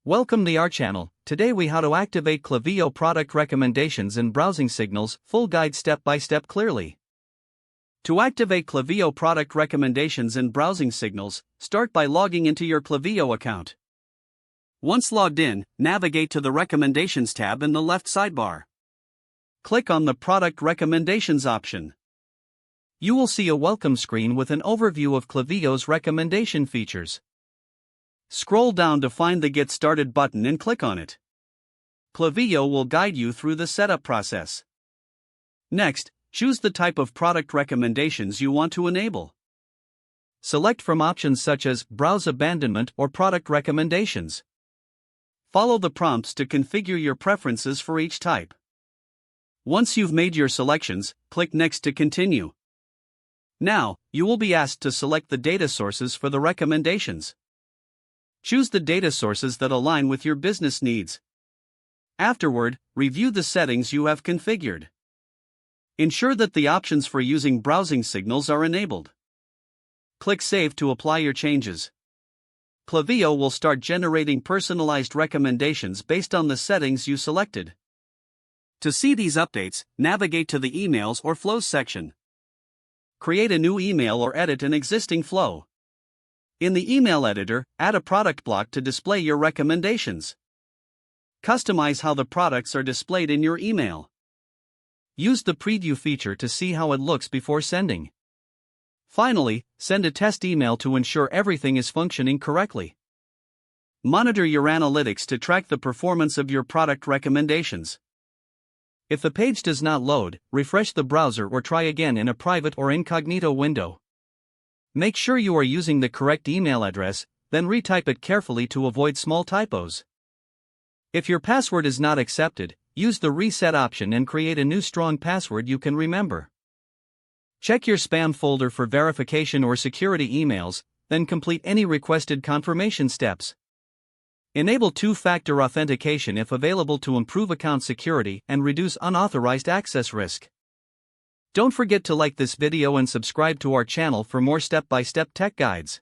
Welcome to our channel. Today we how to activate Klaviyo product recommendations and browsing signals, full guide step by step clearly. To activate Klaviyo product recommendations and browsing signals, start by logging into your Klaviyo account. Once logged in, navigate to the Recommendations tab in the left sidebar. Click on the Product Recommendations option. You will see a welcome screen with an overview of Klaviyo's recommendation features. Scroll down to find the Get Started button and click on it. Klaviyo will guide you through the setup process. Next, choose the type of product recommendations you want to enable. Select from options such as Browse Abandonment or Product Recommendations. Follow the prompts to configure your preferences for each type. Once you've made your selections, click Next to continue. Now, you will be asked to select the data sources for the recommendations. Choose the data sources that align with your business needs. Afterward, review the settings you have configured. Ensure that the options for using browsing signals are enabled. Click Save to apply your changes. Klaviyo will start generating personalized recommendations based on the settings you selected. To see these updates, navigate to the Emails or Flows section. Create a new email or edit an existing flow. In the email editor, add a product block to display your recommendations. Customize how the products are displayed in your email. Use the preview feature to see how it looks before sending. Finally, send a test email to ensure everything is functioning correctly. Monitor your analytics to track the performance of your product recommendations. If the page does not load, refresh the browser or try again in a private or incognito window. Make sure you are using the correct email address, then retype it carefully to avoid small typos. If your password is not accepted, use the reset option and create a new strong password you can remember. Check your spam folder for verification or security emails, then complete any requested confirmation steps. Enable two-factor authentication if available to improve account security and reduce unauthorized access risk. Don't forget to like this video and subscribe to our channel for more step-by-step tech guides.